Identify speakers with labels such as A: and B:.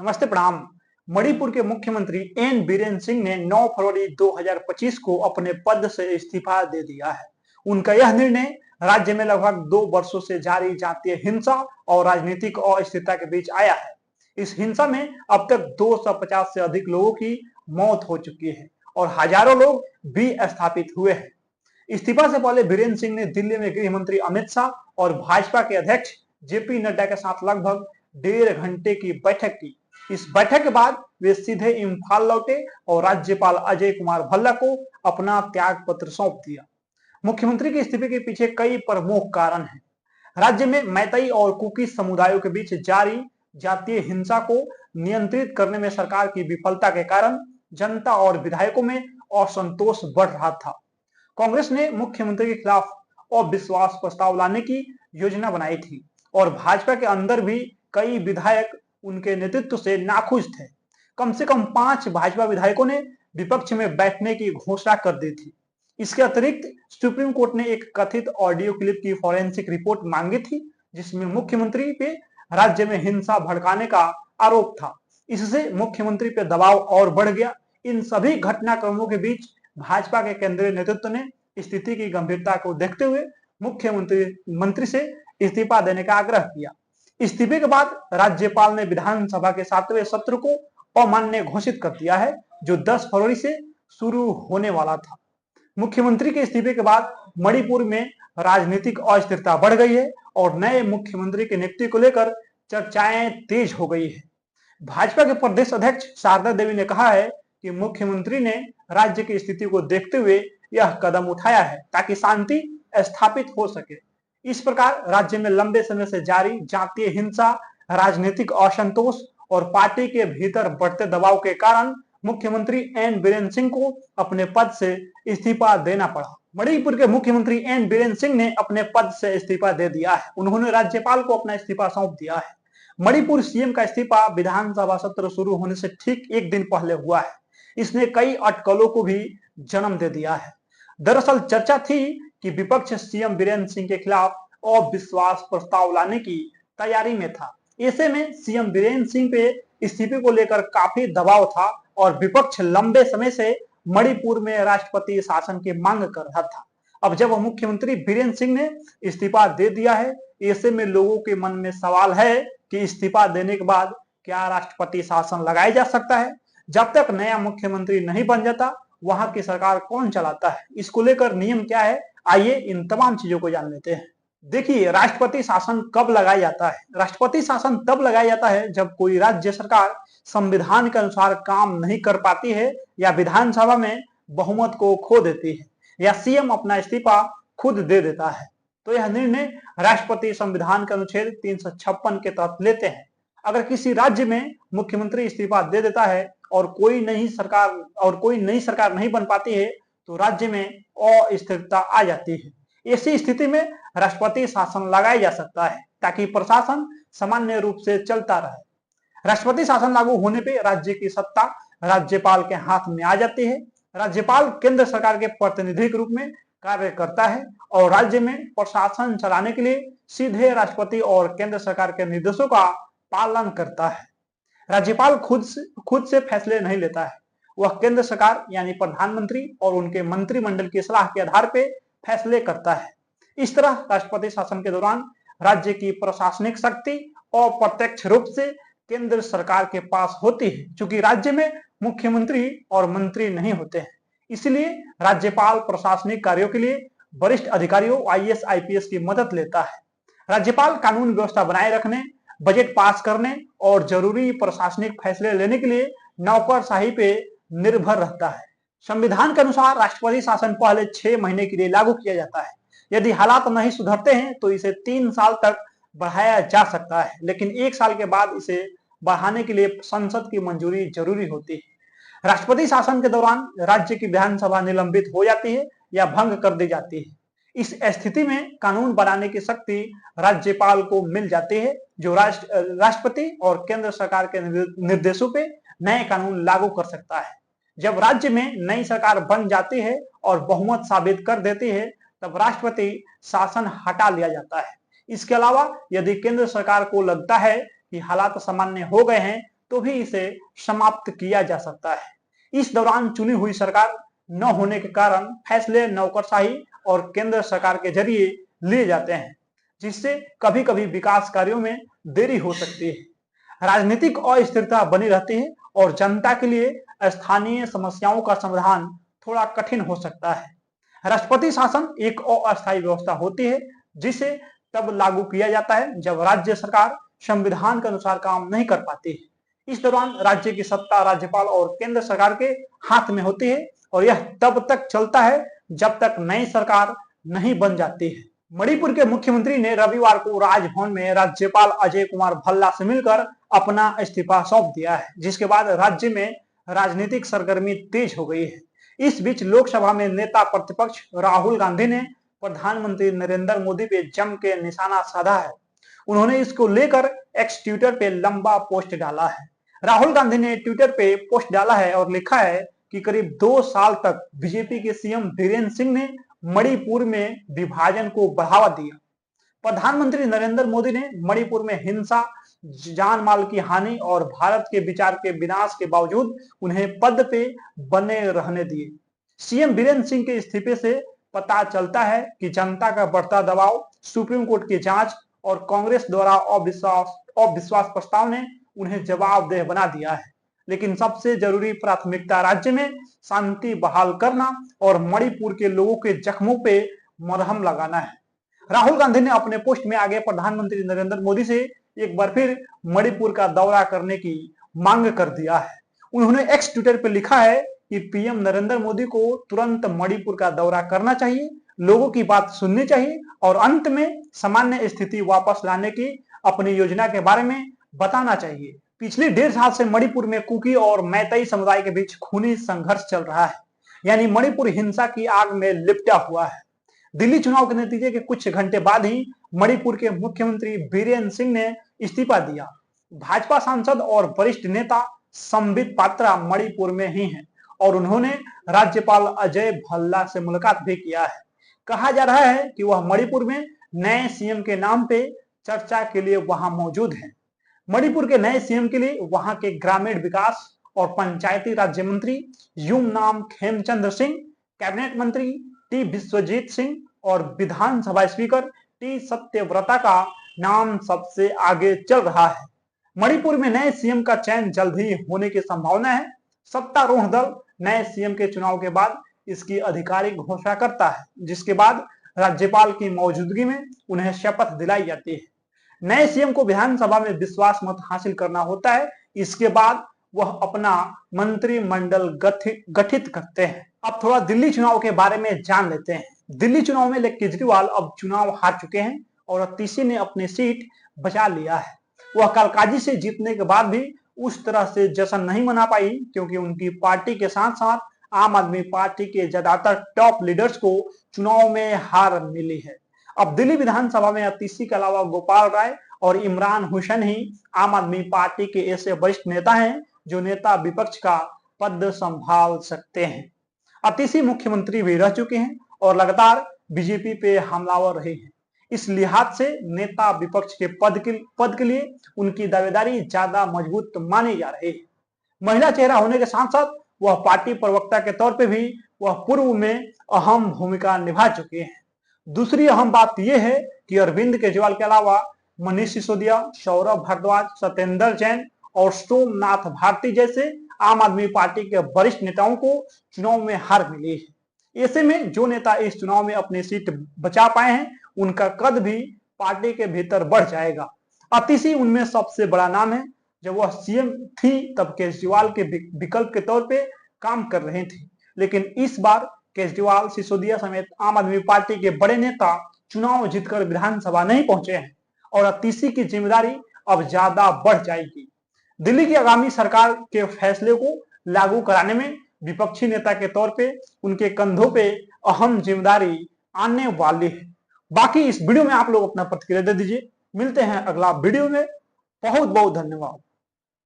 A: नमस्ते प्रणाम। मणिपुर के मुख्यमंत्री एन बीरेन सिंह ने 9 फरवरी 2025 को अपने पद से इस्तीफा दे दिया है। उनका यह निर्णय राज्य में लगभग 2 वर्षों से जारी जातीय हिंसा और राजनीतिक अस्थिरता के बीच आया है। इस हिंसा में अब तक 250 से अधिक लोगों की मौत हो चुकी है और हजारों लोग विस्थापित हुए हैं। इस्तीफा से पहले बीरेन सिंह ने दिल्ली में गृह मंत्री अमित शाह और भाजपा के अध्यक्ष जेपी नड्डा के साथ लगभग 1.5 घंटे की बैठक की। इस बैठक के बाद वे सीधे इम्फाल लौटे और राज्यपाल अजय कुमार भल्ला को अपना त्याग पत्र सौंप दिया। मुख्यमंत्री के इस्तीफे के पीछे कई प्रमुख कारण हैं। राज्य में मैतेई और कुकी समुदायों के बीच जारी जातीय हिंसा को नियंत्रित करने में सरकार की विफलता के कारण जनता और विधायकों में असंतोष बढ़ रहा था। कांग्रेस ने मुख्यमंत्री के खिलाफ अविश्वास प्रस्ताव लाने की योजना बनाई थी और भाजपा के अंदर भी कई विधायक उनके नेतृत्व से नाखुश थे। कम से कम 5 भाजपा विधायकों ने विपक्ष में बैठने की घोषणा कर दी थी। इसके अतिरिक्त सुप्रीम कोर्ट ने एक कथित ऑडियो क्लिप की फॉरेंसिक रिपोर्ट मांगी थी, जिसमें मुख्यमंत्री पे राज्य में हिंसा भड़काने का आरोप था। इससे मुख्यमंत्री पे दबाव और बढ़ गया। इन सभी घटनाक्रमों के बीच भाजपा के केंद्रीय नेतृत्व ने स्थिति की गंभीरता को देखते हुए मुख्यमंत्री से इस्तीफा देने का आग्रह किया। इस्तीफे के बाद राज्यपाल ने विधानसभा के 7वें सत्र को अमान्य घोषित कर दिया है, जो 10 फरवरी से शुरू होने वाला था। मुख्यमंत्री के इस्तीफे के बाद मणिपुर में राजनीतिक अस्थिरता बढ़ गई है और नए मुख्यमंत्री की नियुक्ति को लेकर चर्चाएं तेज हो गई है। भाजपा के प्रदेश अध्यक्ष शारदा देवी ने कहा है कि मुख्यमंत्री ने राज्य की स्थिति को देखते हुए यह कदम उठाया है ताकि शांति स्थापित हो सके। इस प्रकार राज्य में लंबे समय से जारी जातीय हिंसा, राजनीतिक असंतोष और पार्टी के भीतर बढ़ते दबाव के कारण मुख्यमंत्री एन बीरेन सिंह को अपने पद से इस्तीफा देना पड़ा। मणिपुर के मुख्यमंत्री एन बीरेन सिंह ने अपने पद से इस्तीफा दे दिया है। उन्होंने राज्यपाल को अपना इस्तीफा सौंप दिया है। मणिपुर सीएम का इस्तीफा विधानसभा सत्र शुरू होने से ठीक एक दिन पहले हुआ है। इसने कई अटकलों को भी जन्म दे दिया है। दरअसल चर्चा थी कि विपक्ष सीएम बीरेन सिंह के खिलाफ अविश्वास प्रस्ताव लाने की तैयारी में था। ऐसे में सीएम बीरेन सिंह पे इस्तीफे को लेकर काफी दबाव था और विपक्ष लंबे समय से मणिपुर में राष्ट्रपति शासन की मांग कर रहा था। अब जब मुख्यमंत्री बीरेन सिंह ने इस्तीफा दे दिया है, ऐसे में लोगों के मन में सवाल है कि इस्तीफा देने के बाद क्या राष्ट्रपति शासन लगाया जा सकता है। जब तक नया मुख्यमंत्री नहीं बन जाता, वहां की सरकार कौन चलाता है, इसको लेकर नियम क्या है, आइए इन तमाम चीजों को जान लेते हैं। देखिए, राष्ट्रपति शासन कब लगाया जाता है? राष्ट्रपति शासन तब लगाया जाता है जब कोई राज्य सरकार संविधान के अनुसार काम नहीं कर पाती है या विधानसभा में बहुमत को खो देती है या सीएम अपना इस्तीफा खुद दे देता है। तो यह निर्णय राष्ट्रपति संविधान के अनुच्छेद 356 के तहत लेते हैं। अगर किसी राज्य में मुख्यमंत्री इस्तीफा दे देता है और कोई नई सरकार नहीं बन पाती है, तो राज्य में अस्थिरता आ जाती है। ऐसी स्थिति में राष्ट्रपति शासन लगाया जा सकता है ताकि प्रशासन सामान्य रूप से चलता रहे। राष्ट्रपति शासन लागू होने पे राज्य की सत्ता राज्यपाल के हाथ में आ जाती है। राज्यपाल केंद्र सरकार के प्रतिनिधि के रूप में कार्य करता है और राज्य में प्रशासन चलाने के लिए सीधे राष्ट्रपति और केंद्र सरकार के निर्देशों का पालन करता है। राज्यपाल खुद से फैसले नहीं लेता है। वह केंद्र सरकार यानी प्रधानमंत्री और उनके मंत्रिमंडल की सलाह के आधार पर फैसले करता है। इस तरह राष्ट्रपति शासन के दौरान राज्य की प्रशासनिक शक्ति अप्रत्यक्ष रूप से केंद्र सरकार के पास होती है, क्योंकि राज्य में मुख्यमंत्री और मंत्री नहीं होते हैं। इसलिए राज्यपाल प्रशासनिक कार्यों के लिए वरिष्ठ अधिकारियों आईएएस आईपीएस की मदद लेता है। राज्यपाल कानून व्यवस्था बनाए रखने, बजट पास करने और जरूरी प्रशासनिक फैसले लेने के लिए नौकरशाही पे निर्भर रहता है। संविधान के अनुसार राष्ट्रपति शासन पहले 6 महीने के लिए लागू किया जाता है। यदि हालात नहीं सुधरते हैं तो इसे 3 साल तक बढ़ाया जा सकता है, लेकिन 1 साल के बाद इसे बढ़ाने के लिए संसद की मंजूरी जरूरी होती है। राष्ट्रपति शासन के दौरान राज्य की विधानसभा निलंबित हो जाती है या भंग कर दी जाती है। इस स्थिति में कानून बनाने की शक्ति राज्यपाल को मिल जाती है, जो राष्ट्रपति और केंद्र सरकार के निर्देशों पे नए कानून लागू कर सकता है। जब राज्य में नई सरकार बन जाती है और बहुमत साबित कर देती है, तब राष्ट्रपति शासन हटा लिया जाता है। इसके अलावा यदि केंद्र सरकार को लगता है कि हालात सामान्य हो गए हैं, तो भी इसे समाप्त किया जा सकता है। इस दौरान चुनी हुई सरकार न होने के कारण फैसले नौकरशाही और केंद्र सरकार के जरिए लिए जाते हैं, जिससे कभी कभी विकास कार्यों में देरी हो सकती है। राजनीतिक अस्थिरता बनी रहती है और जनता के लिए स्थानीय समस्याओं का समाधान थोड़ा कठिन हो सकता है। राष्ट्रपति शासन एक अस्थायी व्यवस्था होती है जिसे तब लागू किया जाता है जब राज्य सरकार संविधान के अनुसार काम नहीं कर पाती है। इस दौरान राज्य की सत्ता राज्यपाल और केंद्र सरकार के हाथ में होती है और यह तब तक चलता है जब तक नई सरकार नहीं बन जाती है। मणिपुर के मुख्यमंत्री ने रविवार को राजभवन में राज्यपाल अजय कुमार भल्ला से मिलकर अपना इस्तीफा सौंप दिया है, जिसके बाद राज्य में राजनीतिक सरगर्मी तेज हो गई है। इस बीच लोकसभा में नेता प्रतिपक्ष राहुल गांधी ने प्रधानमंत्री नरेंद्र मोदी पे जम के निशाना साधा है। उन्होंने इसको लेकर एक्स ट्विटर पे लंबा पोस्ट डाला है। राहुल गांधी ने ट्विटर पे पोस्ट डाला है और लिखा है कि करीब 2 साल तक बीजेपी के सीएम बीरेंद्र सिंह ने मणिपुर में विभाजन को बढ़ावा दिया। प्रधानमंत्री नरेंद्र मोदी ने मणिपुर में हिंसा, जान माल की हानि और भारत के विचार के विनाश के बावजूद उन्हें पद पे बने रहने दिए। सीएम बीरेंद्र सिंह के इस्तीफे से पता चलता है कि जनता का बढ़ता दबाव, सुप्रीम कोर्ट की जांच और कांग्रेस द्वारा अविश्वास प्रस्ताव ने उन्हें जवाबदेह बना दिया है। लेकिन सबसे जरूरी प्राथमिकता राज्य में शांति बहाल करना और मणिपुर के लोगों के जख्मों पे मरहम लगाना है। राहुल गांधी ने अपने पोस्ट में आगे प्रधानमंत्री नरेंद्र मोदी से एक बार फिर मणिपुर का दौरा करने की मांग कर दिया है। उन्होंने एक्स ट्विटर पर लिखा है कि पीएम नरेंद्र मोदी को तुरंत मणिपुर का दौरा करना चाहिए, लोगों की बात सुननी चाहिए और अंत में सामान्य स्थिति वापस लाने की अपनी योजना के बारे में बताना चाहिए। पिछले 1.5 साल से मणिपुर में कुकी और मैतेई समुदाय के बीच खूनी संघर्ष चल रहा है, यानी मणिपुर हिंसा की आग में लिपटा हुआ है। दिल्ली चुनाव के नतीजे के कुछ घंटे बाद ही मणिपुर के मुख्यमंत्री बीरेंद्र सिंह ने इस्तीफा दिया। भाजपा सांसद और वरिष्ठ नेता संबित पात्रा मणिपुर में ही हैं और उन्होंने राज्यपाल अजय भल्ला से मुलाकात भी किया है। कहा जा रहा है कि वह मणिपुर में नए सीएम के नाम पे चर्चा के लिए वहां मौजूद हैं। मणिपुर के नए सीएम के लिए वहां के ग्रामीण विकास और पंचायती राज्य मंत्री युमनाम खेमचंद्र सिंह, कैबिनेट मंत्री टी विश्वजीत सिंह और विधानसभा स्पीकर टी सत्यव्रता का नाम सबसे आगे चल रहा है। मणिपुर में नए सीएम का चयन जल्द ही होने की संभावना है। सत्तारूढ़ दल नए सीएम के चुनाव के बाद इसकी आधिकारिक घोषणा करता है, जिसके बाद राज्यपाल की मौजूदगी में उन्हें शपथ दिलाई जाती है। नए सीएम को विधानसभा में विश्वास मत हासिल करना होता है। इसके बाद वह अपना मंत्रिमंडल गठित करते हैं। अब थोड़ा दिल्ली चुनाव के बारे में जान लेते हैं। दिल्ली चुनाव में केजरीवाल अब चुनाव हार चुके हैं और तीसी ने अपनी सीट बचा लिया है। वह कालकाजी से जीतने के बाद भी उस तरह से जश्न नहीं मना पाई क्योंकि उनकी पार्टी के साथ साथ आम आदमी पार्टी के ज्यादातर टॉप लीडर्स को चुनाव में हार मिली है। अब दिल्ली विधानसभा में तीसी के अलावा गोपाल राय और इमरान हुसैन ही आम आदमी पार्टी के ऐसे वरिष्ठ नेता हैं जो नेता विपक्ष का पद संभाल सकते हैं। अतीसी मुख्यमंत्री भी रह चुके हैं और लगातार बीजेपी पे हमलावर रहे हैं। इस लिहाज से नेता विपक्ष के पद के लिए उनकी दावेदारी ज्यादा मजबूत मानी जा रही है। महिला चेहरा होने के साथ साथ वह पार्टी प्रवक्ता के तौर पे भी वह पूर्व में अहम भूमिका निभा चुके हैं। दूसरी अहम बात यह है कि अरविंद केजरीवाल के अलावा मनीष सिसोदिया, सौरभ भारद्वाज, सत्येंद्र जैन और सोमनाथ भारती जैसे आम आदमी पार्टी के वरिष्ठ नेताओं को चुनाव में हार मिली है। ऐसे में जो नेता इस चुनाव में अपनी सीट बचा पाए हैं उनका कद भी पार्टी के भीतर बढ़ जाएगा। अतिशी उनमें सबसे बड़ा नाम है। जब वह सीएम थी तब केजरीवाल के विकल्प के तौर पे काम कर रहे थे, लेकिन इस बार केजरीवाल, सिसोदिया समेत आम आदमी पार्टी के बड़े नेता चुनाव जीतकर विधानसभा नहीं पहुंचे हैं और अतिशी की जिम्मेदारी अब ज्यादा बढ़ जाएगी। दिल्ली की आगामी सरकार के फैसले को लागू कराने में विपक्षी नेता के तौर पे उनके कंधों पे अहम जिम्मेदारी आने वाली है। बाकी इस वीडियो में आप लोग अपना प्रतिक्रिया दे दीजिए। मिलते हैं अगला वीडियो में। बहुत बहुत धन्यवाद।